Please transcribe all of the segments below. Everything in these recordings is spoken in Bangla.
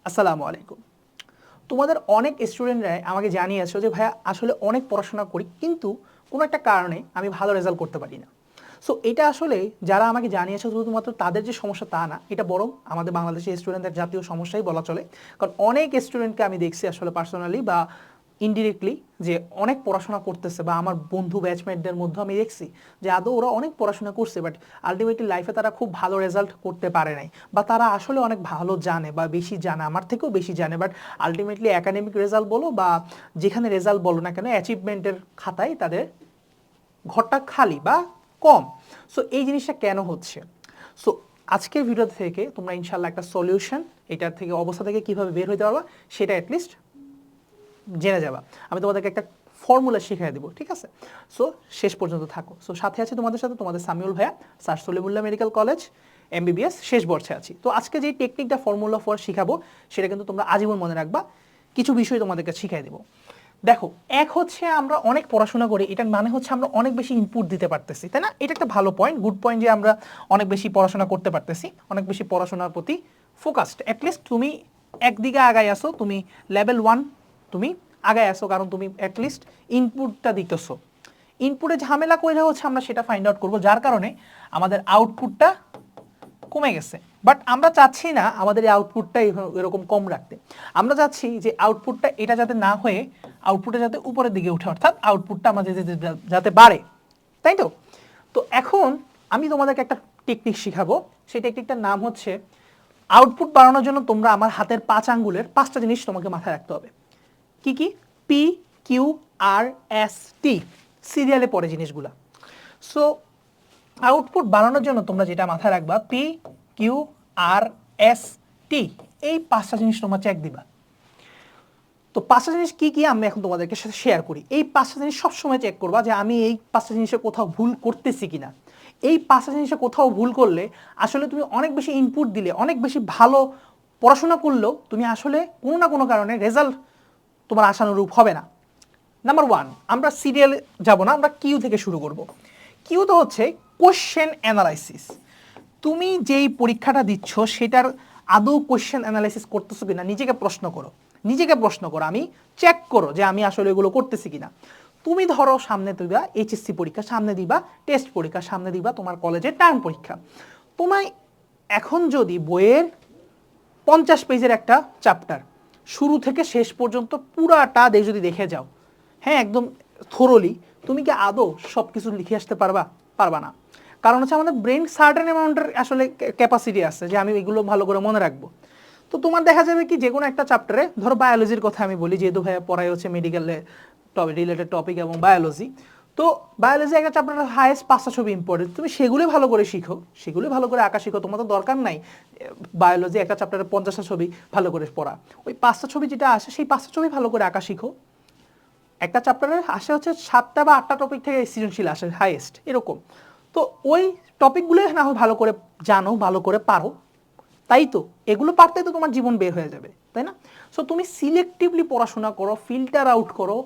আসসালামু আলাইকুম। তোমাদের অনেক স্টুডেন্টরা আমাকে জানিয়েছো যে ভাইয়া আসলে অনেক পড়াশোনা করি কিন্তু কোনো একটা কারণে আমি ভালো রেজাল্ট করতে পারি না। সো এটা আসলে যারা আমাকে জানিয়েছে শুধুমাত্র তাদের যে সমস্যা তা না, এটা বরং আমাদের বাংলাদেশের স্টুডেন্টদের জাতীয় সমস্যাই বলা চলে। কারণ অনেক স্টুডেন্টকে আমি দেখছি আসলে পার্সোনালি বা ইনডিরেক্টলি যে অনেক পড়াশোনা করতেছে, বা আমার বন্ধু ব্যাচমেটদের মধ্যে আমি দেখছি যে আদৌ ওরা অনেক পড়াশোনা করছে বাট আলটিমেটলি লাইফে তারা খুব ভালো রেজাল্ট করতে পারে নাই, বা তারা আসলে অনেক ভালো জানে বা বেশি জানে, আমার থেকেও বেশি জানে, বাট আলটিমেটলি একাডেমিক রেজাল্ট বলো বা যেখানে রেজাল্ট বলো না কেন, অ্যাচিভমেন্টের খাতায় তাদের ঘরটা খালি বা কম। সো এই জিনিসটা কেন হচ্ছে? সো আজকের ভিডিও থেকে তোমরা ইনশাল্লাহ একটা সলিউশন, এটার থেকে অবস্থা থেকে কীভাবে বের হতে পারবা সেটা অ্যাটলিস্ট জেনে যাবা। আমি তোমাদেরকে একটা ফর্মুলা শিখিয়ে দেবো, ঠিক আছে? সো শেষ পর্যন্ত থাকো। সো সাথে আছে তোমাদের সাথে তোমাদের সামিউল ভাইয়া, sir Salimullah medical college MBBS শেষ বর্ষে আছি। তো আজকে যে টেকনিকটা ফর্মুলা ফর শিখাবো সেটা কিন্তু তোমরা আজীবন মনে রাখবা। কিছু বিষয় তোমাদেরকে শিখিয়ে দেবো। দেখো, এক হচ্ছে আমরা অনেক পড়াশোনা করি, এটার মানে হচ্ছে আমরা অনেক বেশি ইনপুট দিতে পারতেছি, তাই না? এটা একটা ভালো পয়েন্ট, গুড পয়েন্ট যে আমরা অনেক বেশি পড়াশোনা করতে পারতেছি, অনেক বেশি পড়াশোনার প্রতি ফোকাসড। অ্যাটলিস্ট তুমি একদিকে আগায় আসো, তুমি লেভেল 1 তুমি আগায় আসো, কারণ তুমি অ্যাটলিস্ট ইনপুটটা দিতেছো। ইনপুটে ঝামেলা কইরা হচ্ছে আমরা সেটা ফাইন্ড আউট করবো, যার কারণে আমাদের আউটপুটটা কমে গেছে। বাট আমরা চাচ্ছি না আমাদের এই আউটপুটটা এরকম কম রাখতে। আমরা চাচ্ছি যে আউটপুটটা এটা যাতে না হয়ে আউটপুটটা যাতে উপরের দিকে উঠে, অর্থাৎ আউটপুটটা আমাদের যাতে বাড়ে, তাই তো? তো এখন আমি তোমাদেরকে একটা টেকনিক শিখাবো। সেই টেকনিকটার নাম হচ্ছে, আউটপুট বাড়ানোর জন্য তোমরা আমার হাতের 5 আঙ্গুলের 5টা জিনিস তোমাকে মাথায় রাখতে হবে। কি কি? PQRST, সিরিয়ালে পড়ে জিনিসগুলা। সো আউটপুট বাড়ানোর জন্য তোমরা যেটা মাথায় রাখবা, PQRST, এই 5টা জিনিস তোমরা চেক দিবা। তো 5টা জিনিস কি কি আমি এখন তোমাদেরকে সাথে শেয়ার করি। এই 5টা জিনিস সবসময় চেক করবা যে আমি এই 5টা জিনিসে কোথাও ভুল করতেছি কিনা। এই 5টা জিনিসে কোথাও ভুল করলে আসলে তুমি অনেক বেশি ইনপুট দিলে, অনেক বেশি ভালো পড়াশোনা করলেও তুমি আসলে কোনো না কোনো কারণে রেজাল্ট তোমার আশানুরূপ হবে না। নাম্বার 1, আমরা সিরিয়ালে যাব না, আমরা কিউ থেকে শুরু করব। কিউ তো হচ্ছে কোশ্চেন অ্যানালাইসিস। তুমি যেই পরীক্ষাটা দিচ্ছ সেটার আদৌ কোশ্চেন অ্যানালাইসিস করতেছো কিনা নিজেকে প্রশ্ন করো। নিজেকে প্রশ্ন করো, আমি চেক করো যে আমি আসলে এগুলো করতেছি কিনা। তুমি ধরো সামনে দিবা HSC পরীক্ষা, সামনে দিবা টেস্ট পরীক্ষা, সামনে দিবা তোমার কলেজের টার্ম পরীক্ষা। তোমায় এখন যদি বইয়ের 50 পেজের একটা চ্যাপ্টার শুরু থেকে শেষ পর্যন্ত পুরাটা যদি দেখে যাও, হ্যাঁ একদম থোরোলি, তুমি কি আদৌ সব কিছু লিখে আসতে পারবা? পারবা না। কারণ হচ্ছে আমাদের ব্রেন সার্টেন অ্যামাউন্টের আসলে ক্যাপাসিটি আছে যে আমি এগুলো ভালো করে মনে রাখবো। তো তোমার দেখা যাবে কি, যে কোনো একটা চ্যাপ্টারে, ধরো বায়োলজির কথা আমি বলি, যেহেতু ভাইয়া পড়াই হচ্ছে মেডিকেলে রিলেটেড টপিক এবং বায়োলজি। তো বায়োলজি একটা চ্যাপ্টারের হাইয়েস্ট 5টা ছবি ইম্পর্টেন্ট, তুমি সেগুলো ভালো করে শিখো, সেগুলো ভালো করে আঁকা শিখো। তোমার তো দরকার নাই বায়োলজি একটা চ্যাপ্টারে 50টা ছবি ভালো করে পড়া। ওই 5টা ছবি যেটা আসে সেই 5টা ছবি ভালো করে আঁকা শিখো। একটা চ্যাপ্টারে আসে হচ্ছে 7টা বা 8টা টপিক থেকে সৃজনশীল আসে হাইয়েস্ট, এরকম। তো ওই টপিকগুলো না হয় ভালো করে জানো, ভালো করে পারো, তাই তো এগুলো পারতেই তো তোমার জীবন বের হয়ে যাবে, তাই না? সো তুমি সিলেক্টিভলি পড়াশোনা করো, ফিল্টার আউট করো,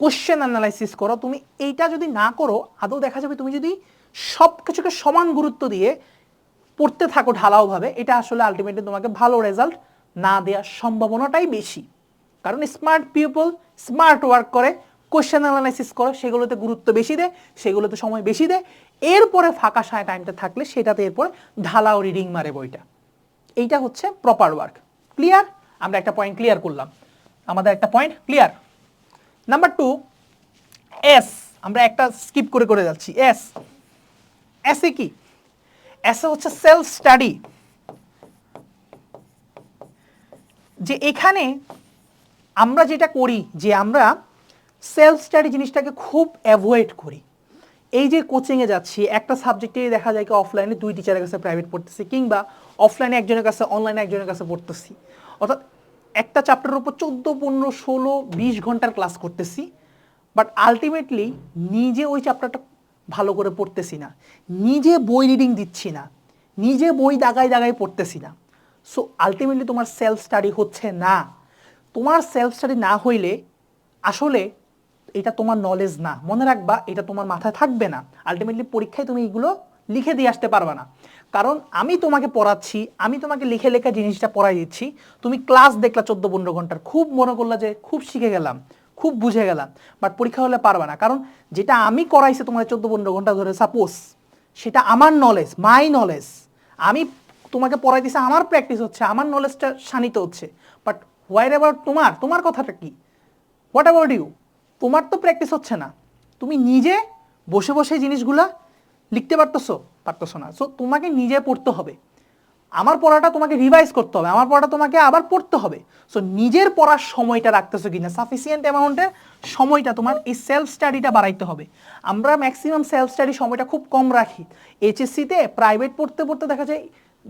কোশ্চেন অ্যানালাইসিস করো। তুমি এইটা যদি না করো, আদৌ দেখা যাবে তুমি যদি সব কিছুকে সমান গুরুত্ব দিয়ে পড়তে থাকো ঢালাওভাবে, এটা আসলে আলটিমেটলি তোমাকে ভালো রেজাল্ট না দেওয়ার সম্ভাবনাটাই বেশি। কারণ স্মার্ট পিপল স্মার্ট ওয়ার্ক করে, কোশ্চেন অ্যানালাইসিস করে, সেগুলোতে গুরুত্ব বেশি দেয়, সেগুলোতে সময় বেশি দেয়। এরপরে ফাঁকা টাইমটা থাকলে সেটাতে এরপরে ঢালাও রিডিং মারে বইটা। এইটা হচ্ছে প্রপার ওয়ার্ক। ক্লিয়ার? আমরা একটা পয়েন্ট ক্লিয়ার করলাম, আমাদের একটা পয়েন্ট ক্লিয়ার। Number 2, S. আমরা একটা স্কিপ করে করে যাচ্ছি। এস, এসে কি? এসে হচ্ছে সেলফ স্টাডি। যে এখানে আমরা যেটা করি, যে আমরা সেলফ স্টাডি জিনিসটাকে খুব অ্যাভয়েড করি। এই যে কোচিংয়ে যাচ্ছি, একটা সাবজেক্টে দেখা যায় কি অফলাইনে 2 টিচারের কাছে প্রাইভেট পড়তেছি, কিংবা অফলাইনে একজনের কাছে, অনলাইনে একজনের কাছে পড়তেছি। অর্থাৎ একটা চ্যাপ্টারের উপর 14, 15, 16, 20 ঘন্টার ক্লাস করতেছি, বাট আলটিমেটলি নিজে ওই চ্যাপ্টারটা ভালো করে পড়তেছি না, নিজে বই রিডিং দিচ্ছি না, নিজে বই দাগায় দাগায় পড়তেছি না। সো আলটিমেটলি তোমার সেলফ স্টাডি হচ্ছে না। তোমার সেলফ স্টাডি না হইলে আসলে এটা তোমার নলেজ না, মনে রাখবা, এটা তোমার মাথায় থাকবে না। আলটিমেটলি পরীক্ষায় তুমি এগুলো লিখে দিয়ে আসতে পারবা না, কারণ আমি তোমাকে পড়াচ্ছি, আমি তোমাকে লিখে লেখা জিনিসটা পড়াই দিচ্ছি, তুমি ক্লাস দেখলা 14-15 ঘন্টার, খুব মনে করলা যে খুব শিখে গেলাম, খুব বুঝে গেলাম, বাট পরীক্ষা হলে পারবা না, কারণ যেটা আমি করাইছি তোমার 14-15 ঘন্টা ধরে সাপোজ সেটা আমার নলেজ, মাই নলেজ, আমি তোমাকে পড়াই দিছি, আমার প্র্যাকটিস হচ্ছে, আমার নলেজটা শানিত হচ্ছে, বাট হোয়াট অ্যাবাউট তোমার, তোমার কথাটা কি, হোয়াট অ্যাবাউট ইউ, তোমার তো প্র্যাকটিস হচ্ছে না, তুমি নিজে বসে বসে জিনিসগুলা লিখতে পারতেছো না, সো তোমাকে নিজে পড়তে হবে, আমার পড়াটা তোমাকে রিভাইজ করতে হবে, আমার পড়াটা তোমাকে আবার পড়তে হবে, সো নিজের পড়ার সময়টা রাখতেছো কিনা, সাফিসিয়েন্ট অ্যামাউন্টের সময়টা তোমার এই সেলফ স্টাডিটা বাড়াইতে হবে। আমরা ম্যাক্সিমাম সেলফ স্টাডি সময়টা খুব কম রাখি, এইচএসসিতে প্রাইভেট পড়তে পড়তে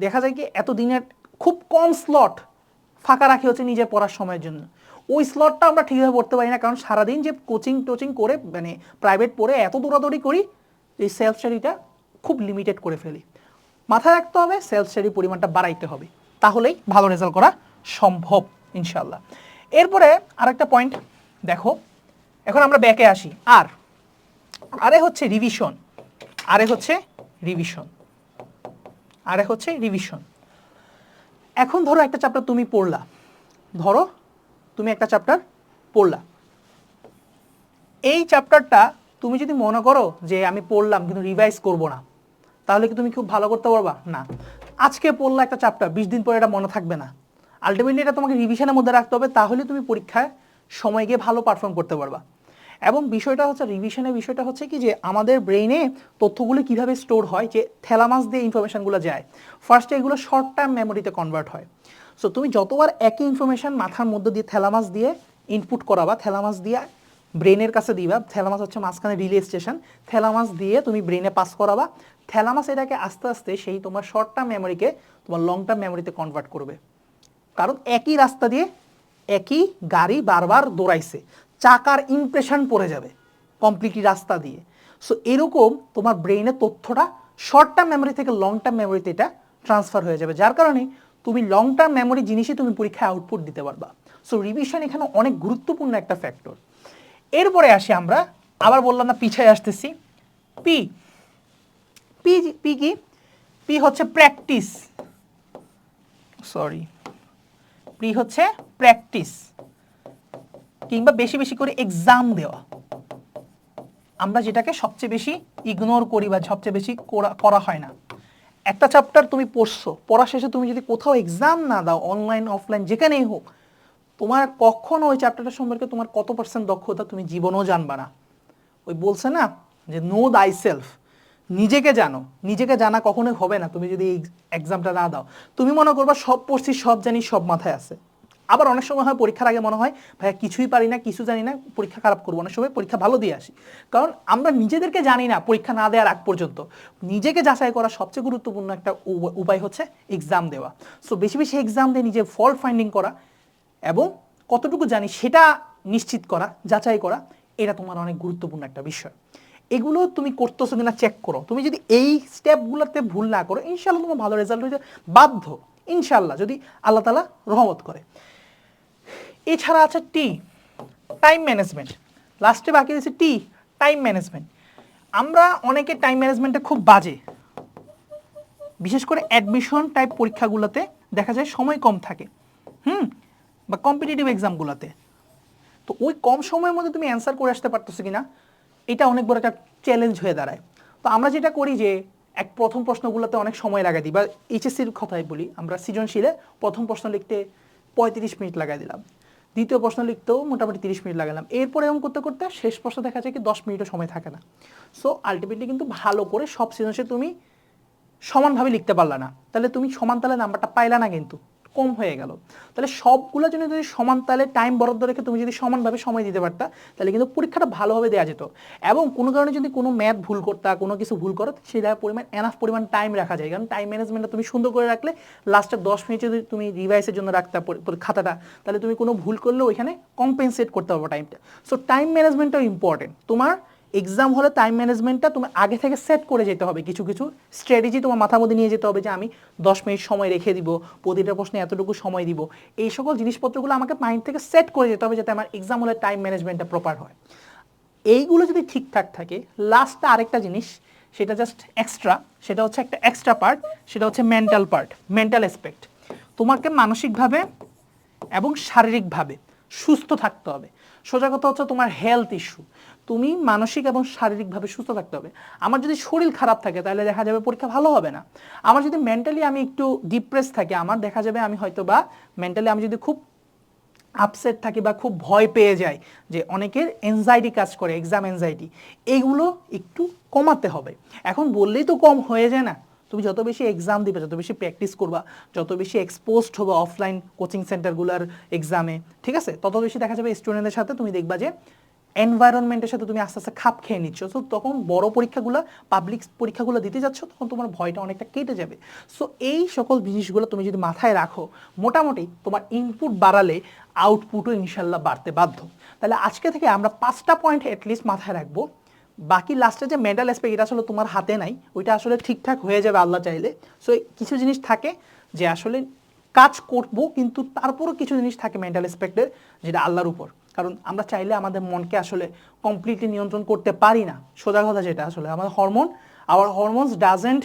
দেখা যায় কি এত দিনের খুব কম স্লট ফাঁকা রাখি হচ্ছে নিজের পড়ার সময়ের জন্য, ওই স্লটটা আমরা ঠিকভাবে পড়তে পারি না, কারণ সারাদিন যে কোচিং করে মানে প্রাইভেট পড়ে এত দৌড়াদৌড়ি করি, এই সেলফ স্টাডিটা খুব লিমিটেড করে ফেলি। মাথায় রাখতে হবে সেলফ স্টাডির পরিমাণটা বাড়াইতে হবে, তাহলেই ভালো রেজাল্ট করা সম্ভব ইনশাল্লাহ। এরপরে আরেকটা পয়েন্ট দেখো, এখন আমরা ব্যাকে আসি, আরে হচ্ছে রিভিশন। এখন ধরো একটা চ্যাপ্টার তুমি পড়লা, এই চ্যাপ্টারটা তুমি যদি মনে করো যে আমি পড়লাম কিন্তু রিভাইজ করব না, তাহলে কি তুমি খুব ভালো করতে পারবা না? আজকে পড়লা একটা চ্যাপ্টার, 20 দিন পরে এটা মনে থাকবে না, আলটিমেটলি এটা তোমাকে রিভিশনের মধ্যে রাখতে হবে, তাহলে তুমি পরীক্ষায় সময় গিয়ে ভালো পারফর্ম করতে পারবা। এবং রিভিশনের বিষয়টা হচ্ছে কি যে আমাদের ব্রেইনে তথ্যগুলো কিভাবে স্টোর হয়, যে থ্যালামাস দিয়ে ইনফরমেশনগুলো যায়, ফার্স্টে এগুলো শর্ট টার্ম মেমোরিতে কনভার্ট হয়। সো তুমি যতবার একই ইনফরমেশন মাথার মধ্যে দিয়ে থ্যালামাস দিয়ে ইনপুট করাবা, থ্যালামাস দিয়ে ব্রেনের কাছে দিবা, থ্যালামাস হচ্ছে মাঝখানে রিলে স্টেশন, থ্যালামাস দিয়ে তুমি ব্রেনে পাস করাবা, থ্যালামাস এটাকে আস্তে আস্তে সেই তোমার শর্ট টার্ম মেমোরিকে তোমার লং টার্ম মেমোরিতে কনভার্ট করবে, কারণ একই রাস্তা দিয়ে একই গাড়ি বারবার দৌড়াইছে, চাকার ইমপ্রেশন পড়ে যাবে কমপ্লিটলি রাস্তা দিয়ে। সো এরকম তোমার ব্রেইনের তথ্যটা শর্ট টার্ম মেমোরি থেকে লং টার্ম মেমোরিতে এটা ট্রান্সফার হয়ে যাবে, যার কারণে তুমি লং টার্ম মেমোরি জিনিসই তুমি পরীক্ষায় আউটপুট দিতে পারবা। সো রিভিশন এখানে অনেক গুরুত্বপূর্ণ একটা ফ্যাক্টর। এরপরে আসি আমরা, আবার বললাম না পিছায় আসতেছি, পি কি? পি হচ্ছে প্র্যাকটিস, কিংবা বেশি বেশি করে এক্সাম দেওয়া। আমরা যেটাকে সবচেয়ে বেশি ইগনোর করি বা সবচেয়ে বেশি করা হয় না। একটা চ্যাপ্টার তুমি পড়ছো, পড়া শেষে তুমি যদি কোথাও এক্সাম না দাও, অনলাইন অফলাইন যেখানেই হোক, তোমার কখনো ওই চ্যাপ্টারটা সম্পর্কে তোমার কত পার্সেন্ট দক্ষতা তুমি জীবনেও জানবা না। ওই বলছে না যে নো দাই সেলফ, নিজেকে জানো, নিজেকে জানা কখনোই হবে না তুমি যদি এই এক্সামটা না দাও। তুমি মনে করবা সব পড়ছি, সব জানি, সব মাথায় আছে। আবার অনেক সময় হয় পরীক্ষার আগে মনে হয় ভাইয়া কিছুই পারি না, কিছু জানি না, পরীক্ষা খারাপ করবো। অনেক সময় পরীক্ষা ভালো দিয়ে আসি, কারণ আমরা নিজেদেরকে জানি না পরীক্ষা না দেওয়ার আগ পর্যন্ত। নিজেকে যাচাই করা সবচেয়ে গুরুত্বপূর্ণ একটা উপায় হচ্ছে এক্সাম দেওয়া। সো বেশি বেশি এক্সাম দিয়ে নিজের ফল্ট ফাইন্ডিং করা এবং কতটুকু জানি সেটা নিশ্চিত করা, যাচাই করা, এটা তোমার অনেক গুরুত্বপূর্ণ একটা বিষয়। এগুলো তুমি করতেছো কিনা চেক করো। তুমি যদি এই স্টেপগুলোতে ভুল না করো, ইনশাল্লাহ তোমার ভালো রেজাল্ট হইতে বাধ্য, ইনশাল্লাহ, যদি আল্লাহ তাআলা রহমত করে। এছাড়া আছে টাইম ম্যানেজমেন্ট। লাস্টে বাকি রয়েছে টাইম ম্যানেজমেন্ট। আমরা অনেকে টাইম ম্যানেজমেন্টে খুব বাজে, বিশেষ করে অ্যাডমিশন টাইপ পরীক্ষাগুলোতে দেখা যায় সময় কম থাকে, বা কম্পিটিটিভ এক্সামগুলোতে। তো ওই কম সময়ের মধ্যে তুমি অ্যান্সার করে আসতে পারতেছো কিনা, এটা অনেক বড় একটা চ্যালেঞ্জ হয়ে দাঁড়ায়। তো আমরা যেটা করি যে প্রথম প্রশ্নগুলোতে অনেক সময় লাগাই দিই, বা এইচএসসির কথাই বলি, আমরা সৃজনশীলে প্রথম প্রশ্ন লিখতে 35 মিনিট লাগাই দিলাম, দ্বিতীয় প্রশ্ন লিখতেও মোটামুটি 30 মিনিট লাগালাম, এরপরে এরকম করতে করতে শেষ প্রশ্ন দেখা যায় কি 10 মিনিটও সময় থাকে না। সো আলটিমেটলি কিন্তু ভালো করে সব সৃজনশীল তুমি সমানভাবে লিখতে পারলা না, তাহলে তুমি সমান তালে নাম্বারটা পাইলা না, কিন্তু কম হয়ে গেল। তাহলে সবগুলো জন্য যদি সমান তালে টাইম বরাদ্দ রেখে তুমি যদি সমানভাবে সময় দিতে পারতা, তাহলে কিন্তু পরীক্ষাটা ভালোভাবে দেওয়া যেত। এবং কোনো কারণে যদি কোনো ম্যাথ ভুল করতা, কোনো কিছু ভুল করো, সেটা এনাফ পরিমাণ টাইম রাখা যায়, কারণ টাইম ম্যানেজমেন্টটা তুমি সুন্দর করে রাখলে লাস্টের 10 মিনিট যদি তুমি রিভাইসের জন্য রাখতা খাতাটা, তাহলে তুমি কোনো ভুল করলেও ওইখানে কম্পেনসেট করতে পারবো টাইমটা। সো টাইম ম্যানেজমেন্টটাও ইম্পর্টেন্ট। তোমার এক্সাম হলে টাইম ম্যানেজমেন্টটা তুমি আগে থেকে সেট করে যেতে হবে, কিছু কিছু স্ট্র্যাটেজি তোমার মাথার মধ্যে নিয়ে যেতে হবে, যে আমি 10 মিনিট সময় রেখে দিব, প্রতিটা প্রশ্নে এতটুকু সময় দিব, এই সকল জিনিসপত্রগুলো আমাকে মাইন্ড থেকে সেট করে যেতে হবে, যাতে আমার এক্সাম হলে টাইম ম্যানেজমেন্টটা প্রপার হয়। এইগুলো যদি ঠিকঠাক থাকে, লাস্টে আরেকটা জিনিস সেটা জাস্ট এক্সট্রা, সেটা হচ্ছে একটা এক্সট্রা পার্ট, সেটা হচ্ছে মেন্টাল পার্ট, মেন্টাল অ্যাসপেক্ট। তোমাকে মানসিকভাবে এবং শারীরিকভাবে সুস্থ থাকতে হবে। সোজা কথা হচ্ছে তোমার হেলথ ইস্যু, তুমি মানসিক এবং শারীরিকভাবে সুস্থ থাকতে হবে। আমার যদি শরীর খারাপ থাকে তাহলে দেখা যাবে পরীক্ষা ভালো হবে না। আমার যদি মেন্টালি আমি একটু ডিপ্রেস থাকি, আমার দেখা যাবে আমি হয়তো বা মেন্টালি আমি যদি খুব আপসেট থাকি বা খুব ভয় পেয়ে যায়, যে অনেকের এনজাইটি কাজ করে, এক্সাম এনজাইটি, এইগুলো একটু কমাতে হবে। এখন বললেই তো কম হয়ে যায় না, তুমি যত বেশি এক্সাম দিবে, যত বেশি প্র্যাকটিস করবা, যত বেশি এক্সপোজড হবে অফলাইন কোচিং সেন্টারগুলোর এক্সামে, ঠিক আছে, তত বেশি দেখা যাবে স্টুডেন্টদের সাথে তুমি দেখবা যে এনভায়রনমেন্টের সাথে তুমি আস্তে আস্তে খাপ খেয়ে নিচ্ছ। সো তখন বড় পরীক্ষাগুলো, পাবলিক পরীক্ষাগুলো দিতে যাচ্ছ, তখন তোমার ভয়টা অনেকটা কেটে যাবে। সো এই সকল জিনিসগুলো তুমি যদি মাথায় রাখো, মোটামুটি তোমার ইনপুট বাড়ালে আউটপুটও ইনশাল্লাহ বাড়তে বাধ্য। তাহলে আজকে থেকে আমরা 5টা পয়েন্ট অ্যাটলিস্ট মাথায় রাখবো। বাকি লাস্টে যে মেন্টাল অ্যাসপেক্ট, এটা আসলে তোমার হাতে নাই, ওইটা আসলে ঠিকঠাক হয়ে যাবে আল্লাহ চাইলে। সো কিছু জিনিস থাকে যে আসলে কাজ করবো, কিন্তু তারপরও কিছু জিনিস থাকে মেন্টাল অ্যাসপেক্টের, যেটা আল্লাহর উপর। কারণ আমরা চাইলে আমাদের মনকে আসলে কমপ্লিটলি নিয়ন্ত্রণ করতে পারি না। সোজা কথা যেটা, আসলে আমাদের our hormones doesn't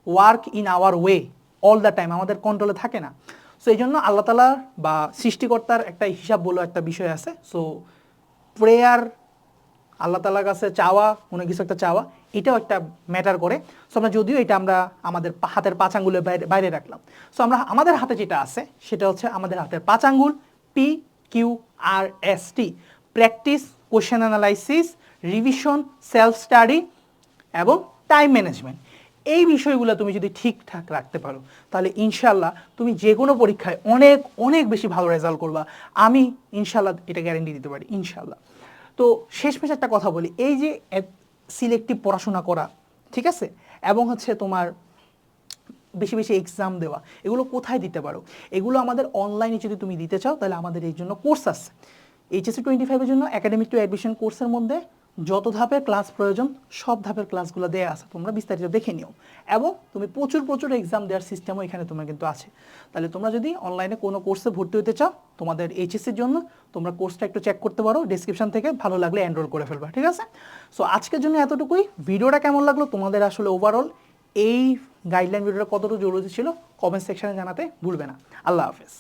work in our way all the time, আমাদের কন্ট্রোলে থাকে না। সো এই জন্য আল্লাহ তাআলা বা সৃষ্টিকর্তার একটা হিসাব বলে একটা বিষয় আছে। সো প্রেয়ার, আল্লাহ তাআলার কাছে চাওয়া, কোনো কিছু একটা চাওয়া, এটাও একটা ম্যাটার করে। সো আমরা যদিও এটা আমরা আমাদের হাতের 5 আঙ্গুলের বাইরে রাখলাম। সো আমরা আমাদের হাতে যেটা আছে সেটা হচ্ছে আমাদের হাতের 5 আঙ্গুল, PQRST, practice, question analysis, revision, self study এবং টাইম ম্যানেজমেন্ট। এই বিষয়গুলো তুমি যদি ঠিকঠাক রাখতে পারো, তাহলে ইনশাল্লাহ তুমি যে কোনো পরীক্ষায় অনেক অনেক বেশি ভালো রেজাল্ট করবা। আমি ইনশাল্লাহ এটা গ্যারান্টি দিতে পারি, ইনশাল্লাহ। তো শেষমেশ একটা কথা বলি, এই যে সিলেক্টিভ পড়াশোনা করা, ঠিক আছে, এবং হচ্ছে তোমার বেশি বেশি এক্সাম দেওয়া, এগুলো কোথায় দিতে পারো? এগুলো আমাদের অনলাইনে যদি তুমি দিতে চাও, তাহলে আমাদের এই জন্য কোর্স আছে। HSC 25-এর জন্য একাডেমিক টু অ্যাডমিশন কোর্সের মধ্যে যত ধাপের ক্লাস প্রয়োজন সব ধাপের ক্লাসগুলো দেওয়া আছে, তোমরা বিস্তারিত দেখে নিও। এবং তুমি প্রচুর প্রচুর এক্সাম দেওয়ার সিস্টেমও এখানে তোমার কিন্তু আছে। তাহলে তোমরা যদি অনলাইনে কোনো কোর্সে ভর্তি হতে চাও তোমাদের HSCর জন্য, তোমরা কোর্সটা একটু চেক করতে পারো ডেসক্রিপশন থেকে, ভালো লাগলে এনরোল করে ফেলবা, ঠিক আছে? সো আজকের জন্য এতটুকুই। ভিডিওটা কেমন লাগলো তোমাদের, আসলে ওভারঅল এই গাইডলাইন ভিডিওটা কতটুকু জরুরি ছিল, কমেন্ট সেকশনে জানাতে ভুলবে না। আল্লাহ হাফেজ।